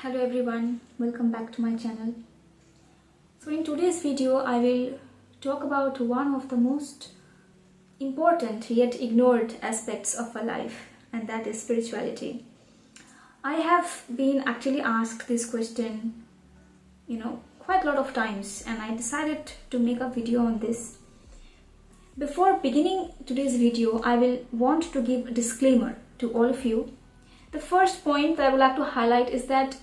Hello everyone, welcome back to my channel. So in today's video I will talk about one of the most important yet ignored aspects of our life, and that is spirituality. I have been actually asked this question, quite a lot of times, and I decided to make a video on this. Before beginning today's video, I will want to give a disclaimer to all of you. The first point that I would like to highlight is that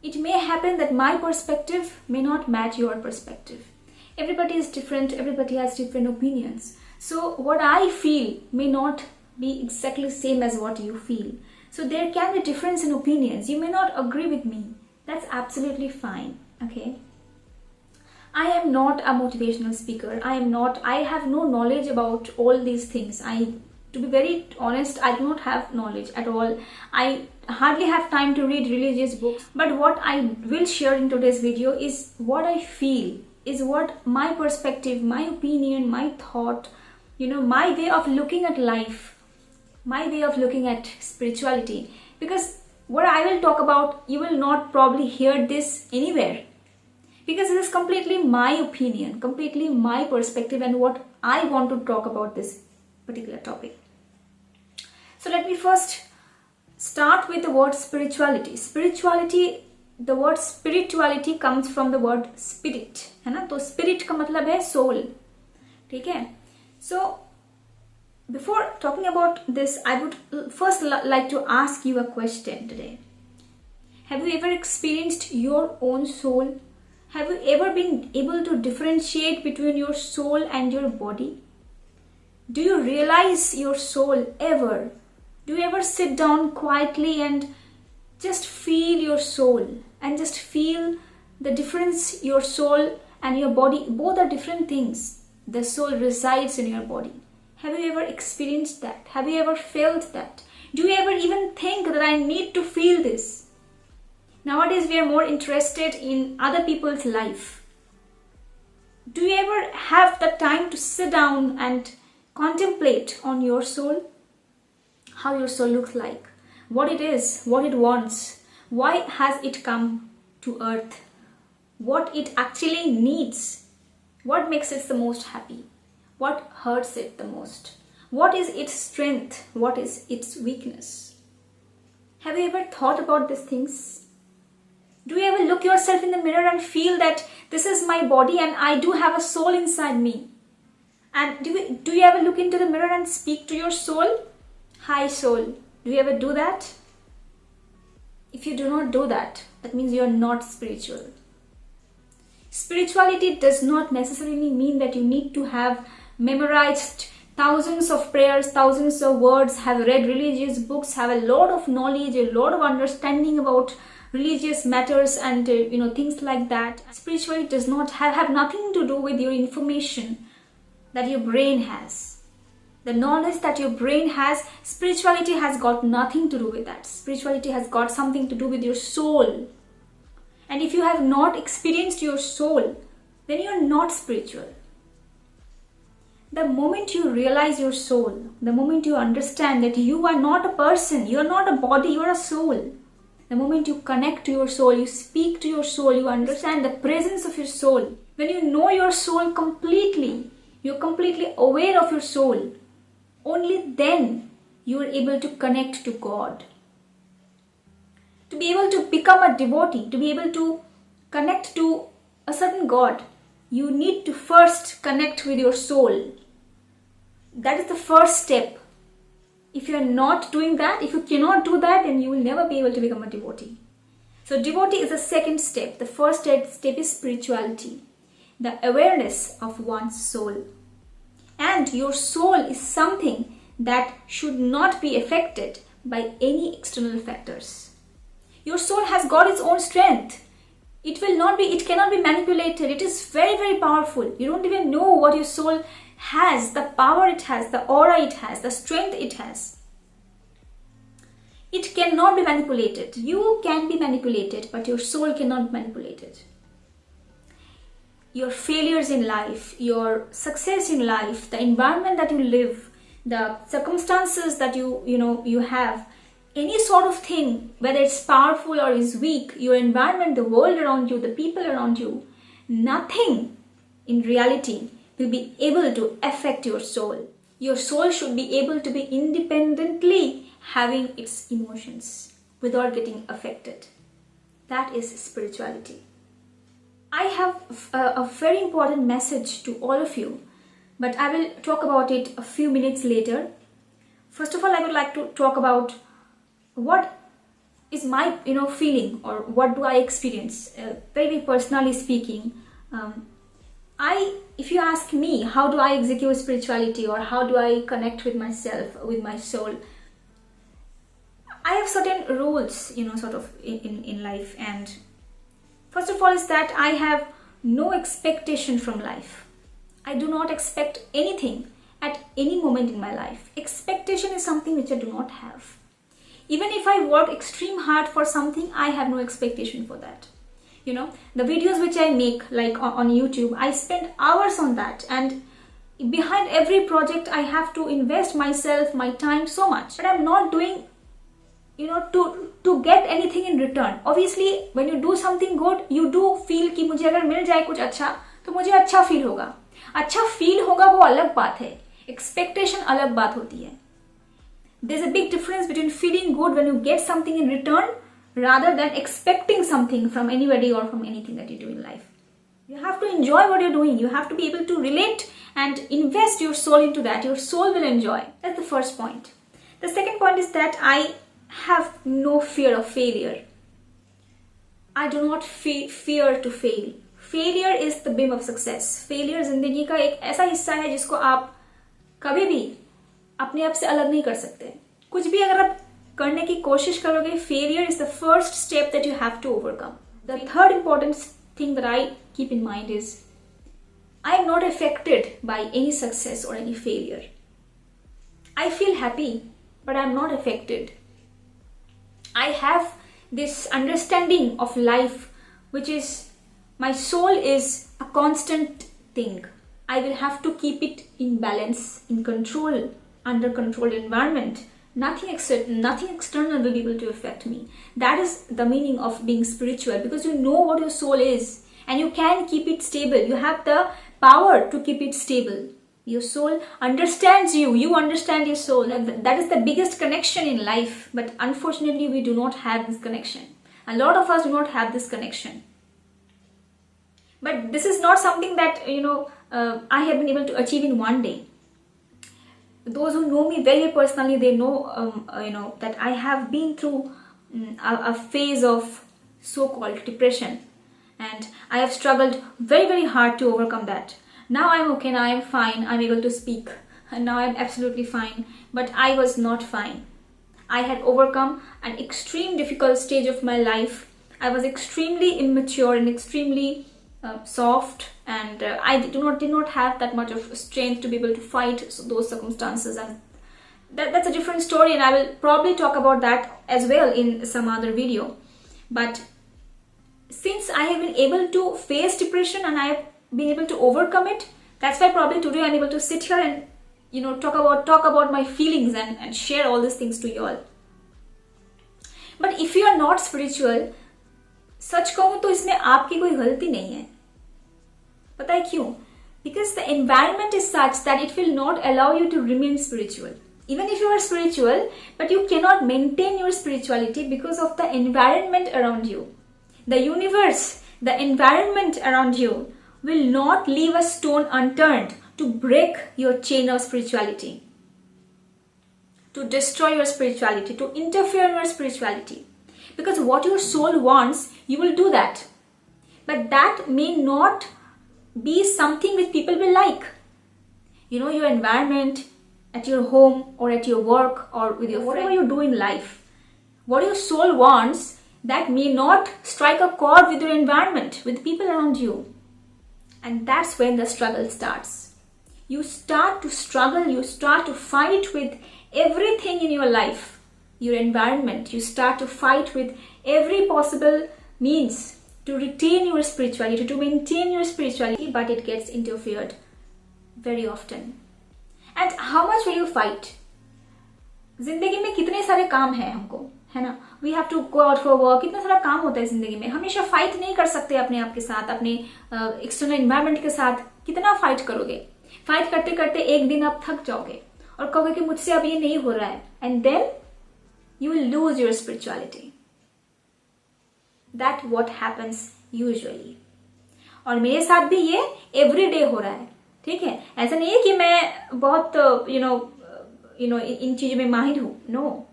it may happen that my perspective may not match your perspective. Everybody is different, everybody has different opinions. So what I feel may not be exactly the same as what you feel. So there can be difference in opinions. You may not agree with me. That's absolutely fine, okay? I am not a motivational speaker. I have no knowledge about all these things. To be very honest, I do not have knowledge at all. I hardly have time to read religious books. But what I will share in today's video is what I feel, is what my perspective, my opinion, my thought, my way of looking at life, my way of looking at spirituality. Because what I will talk about, you will not probably hear this anywhere. Because it is completely my opinion, completely my perspective, and what I want to talk about this particular topic. So let me first start with the word spirituality. The word spirituality comes from the word spirit, है ना? तो spirit का मतलब है soul, ठीक है? So before talking about this, I would first like to ask you a question today. Have you ever experienced your own soul? Have you ever been able to differentiate between your soul and your body? Do you realize your soul ever? Do you ever sit down quietly and just feel your soul and just feel the difference? Your soul and your body, both are different things. The soul resides in your body. Have you ever experienced that? Have you ever felt that? Do you ever even think that I need to feel this? Nowadays we are more interested in other people's life. Do you ever have the time to sit down and contemplate on your soul? How your soul looks like, what it is, what it wants, why has it come to earth, what it actually needs, what makes it the most happy, what hurts it the most, what is its strength, what is its weakness. Have you ever thought about these things? Do you ever look yourself in the mirror and feel that this is my body and I do have a soul inside me? And do you ever look into the mirror and speak to your soul? Hi soul, do you ever do that? If you do not do that, that means you are not spiritual. Spirituality does not necessarily mean that you need to have memorized thousands of prayers, thousands of words, have read religious books, have a lot of knowledge, a lot of understanding about religious matters and things like that. Spirituality does not have nothing to do with your information that your brain has. The knowledge that your brain has, spirituality has got nothing to do with that. Spirituality has got something to do with your soul. And if you have not experienced your soul, then you are not spiritual. The moment you realize your soul, the moment you understand that you are not a person, you are not a body, you are a soul. The moment you connect to your soul, you speak to your soul, you understand the presence of your soul. When you know your soul completely, you're completely aware of your soul. Only then you are able to connect to God. To be able to become a devotee, to be able to connect to a certain God, you need to first connect with your soul. That is the first step. If you are not doing that, if you cannot do that, then you will never be able to become a devotee. So devotee is the second step. The first step is spirituality, the awareness of one's soul. And your soul is something that should not be affected by any external factors. Your soul has got its own strength. It cannot be manipulated. It is very, very powerful. You don't even know what your soul has, the power it has, the aura it has, the strength it has. It cannot be manipulated. You can be manipulated, but your soul cannot be manipulated. Your failures in life, your success in life, the environment that you live, the circumstances that you have, any sort of thing, whether it's powerful or is weak, your environment, the world around you, the people around you, nothing in reality will be able to affect your soul. Your soul should be able to be independently having its emotions without getting affected. That is spirituality. I have a very important message to all of you, but I will talk about it a few minutes later. First of all, I would like to talk about what is my feeling, or what do I experience, very personally speaking. If you ask me, how do I execute spirituality, or how do I connect with myself, with my soul, I have certain rules, sort of in life. And first of all is that I have no expectation from life. I do not expect anything at any moment in my life. Expectation is something which I do not have. Even if I work extreme hard for something, I have no expectation for that. The videos which I make, like on YouTube, I spend hours on that, and behind every project I have to invest myself, my time, so much. But I'm not doing to get anything in return. Obviously, when you do something good, you do feel कि मुझे अगर मिल जाए कुछ अच्छा तो मुझे अच्छा feel होगा. अच्छा फील होगा वो अलग बात है. Expectation अलग बात होती है. There's a big difference between feeling good when you get something in return rather than expecting something from anybody or from anything that you do in life. You have to enjoy what you're doing. You have to be able to relate and invest your soul into that. Your soul will enjoy. That's the first point. The second point is that I have no fear of failure. I do not fear to fail. Failure is the beam of success. Failure जिंदगी का एक ऐसा हिस्सा है जिसको आप कभी भी अपने आप से अलग नहीं कर सकते. कुछ भी अगर आप करने की कोशिश करोगे, failure is the first step that you have to overcome. The third important thing that I keep in mind is I am not affected by any success or any failure. I feel happy, but I am not affected. I have this understanding of life, which is my soul is a constant thing. I will have to keep it in balance, in control, under controlled environment. Nothing external will be able to affect me. That is the meaning of being spiritual, because you know what your soul is and you can keep it stable. You have the power to keep it stable. Your soul understands you. You understand your soul. And that is the biggest connection in life. But unfortunately, we do not have this connection. A lot of us do not have this connection. But this is not something that, I have been able to achieve in one day. Those who know me very personally, they know, that I have been through a phase of so-called depression. And I have struggled very, very hard to overcome that. Now I'm okay, now I'm fine, I'm able to speak. And now I'm absolutely fine. But I was not fine. I had overcome an extreme difficult stage of my life. I was extremely immature and extremely soft, and I did not have that much of strength to be able to fight those circumstances, and that's a different story, and I will probably talk about that as well in some other video. But since I have been able to face depression and I have been able to overcome it, that's why probably today I'm able to sit here and talk about my feelings and share all these things to you all. But if you are not spiritual, सच कहूँ तो इसमें आपकी कोई गलती नहीं है. पता है क्यों? Because the environment is such that it will not allow you to remain spiritual. Even if you are spiritual, but you cannot maintain your spirituality because of the environment around you. The universe, the environment around you will not leave a stone unturned to break your chain of spirituality, to destroy your spirituality, to interfere in your spirituality. Because what your soul wants, you will do that. But that may not be something which people will like. Your environment, at your home or at your work or with your whatever you do in life, what your soul wants, that may not strike a chord with your environment, with people around you. And that's when the struggle starts. You start to struggle, you start to fight with everything in your life, your environment. You start to fight with every possible means to retain your spirituality, to maintain your spirituality, but it gets interfered very often. And how much will you fight? जिंदगी में कितने सारे काम हैं हमको, है ना. We have to go out for work. कितना सारा काम होता है जिंदगी में. हमेशा फाइट नहीं कर सकते अपने आप के साथ, अपने एक्सटर्नल एनवायरनमेंट के साथ. कितना फाइट करोगे. फाइट करते करते एक दिन आप थक जाओगे और कहोगे कि मुझसे अब ये नहीं हो रहा है. And then you will lose your spirituality. That what happens usually. और मेरे साथ भी ये एवरी डे हो रहा है. ठीक है, ऐसा नहीं है कि मैं बहुत इन चीजों में माहिर हूं. No,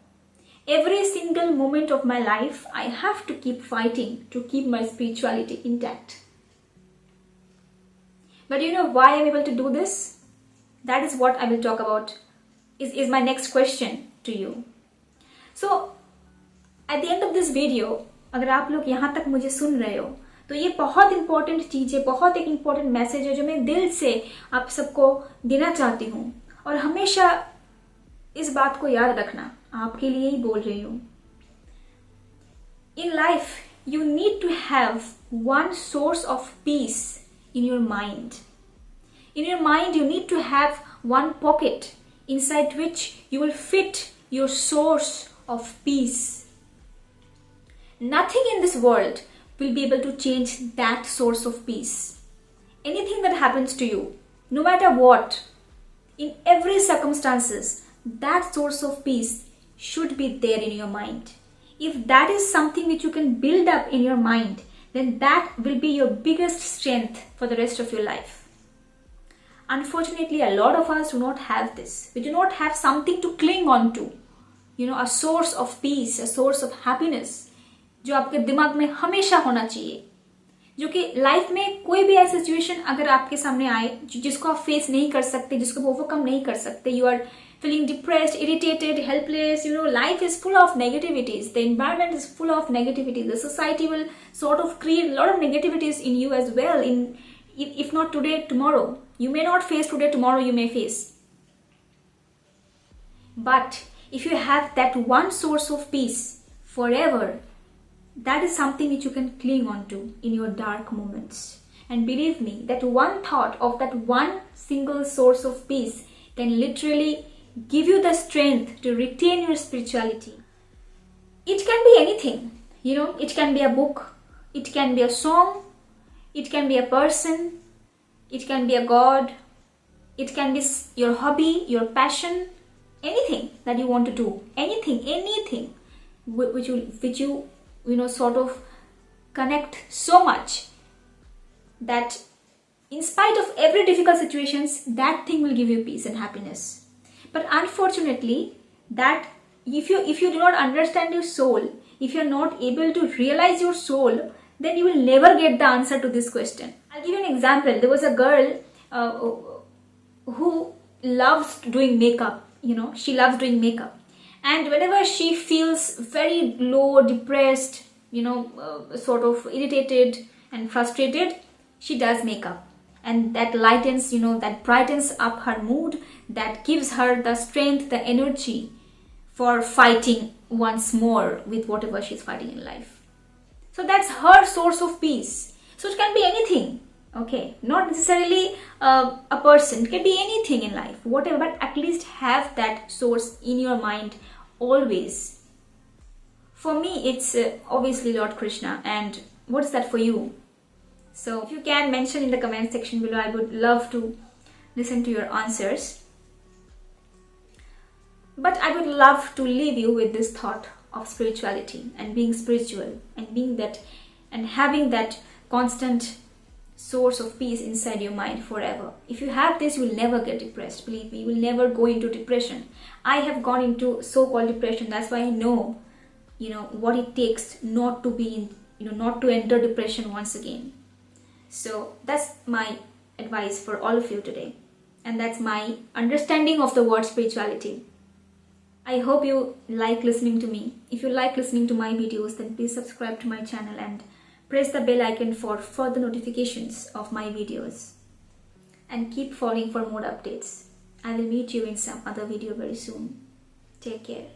every single moment of my life I have to keep fighting to keep my spirituality intact. But you know why I'm able to do this? That is what I will talk about, is my next question to you. So at the end of this video, अगर आप लोग यहाँ तक मुझे सुन रहे हो तो ये बहुत इंपॉर्टेंट चीज है, बहुत एक इंपॉर्टेंट मैसेज है जो मैं दिल से आप सबको देना चाहती हूँ. और हमेशा इस बात को याद रखना, आपके लिए ही बोल रही हूं. In life you need to have one source of peace in your mind. In your mind you need to have one pocket inside which you will fit your source of peace. Nothing in this world will be able to change that source of peace. Anything that happens to you, no matter what, in every circumstances, that source of peace should be there in your mind. If that is something which you can build up in your mind, then that will be your biggest strength for the rest of your life. Unfortunately, a lot of us do not have this. We do not have something to cling on to. A source of peace, a source of happiness, जो आपके दिमाग में हमेशा होना चाहिए. जो कि life में कोई भी ऐसी सिचुएशन अगर आपके सामने आए जिसको आप फेस नहीं कर सकते, जिसको ओवरकम नहीं कर सकते, you are feeling depressed, irritated, helpless, life is full of negativities. The environment is full of negativity. The society will sort of create a lot of negativities in you as well. If not today, tomorrow. You may not face today, tomorrow you may face. But if you have that one source of peace forever, that is something which you can cling on to in your dark moments. And believe me, that one thought of that one single source of peace can literally give you the strength to retain your spirituality. It can be anything, it can be a book, it can be a song, it can be a person, it can be a god, it can be your hobby, your passion, anything that you want to do, anything which you sort of connect so much that in spite of every difficult situations, that thing will give you peace and happiness. But unfortunately, that if you do not understand your soul, if you are not able to realize your soul, then you will never get the answer to this question. I'll give you an example. There was a girl who loves doing makeup. She loves doing makeup, and whenever she feels very low, depressed, sort of irritated and frustrated, she does makeup. And that lightens, that brightens up her mood, that gives her the strength, the energy for fighting once more with whatever she's fighting in life. So that's her source of peace. So it can be anything, okay? Not necessarily a person, it can be anything in life, whatever, but at least have that source in your mind always. For me, it's obviously Lord Krishna. And what is that for you? So if you can mention in the comment section below, I would love to listen to your answers. But I would love to leave you with this thought of spirituality and being spiritual and being that and having that constant source of peace inside your mind forever. If you have this, you will never get depressed. Believe me, you will never go into depression. I have gone into so-called depression. That's why I know, what it takes not to be in, not to enter depression once again. So that's my advice for all of you today. And that's my understanding of the word spirituality. I hope you like listening to me. If you like listening to my videos, then please subscribe to my channel and press the bell icon for further notifications of my videos. And keep following for more updates. I will meet you in some other video very soon. Take care.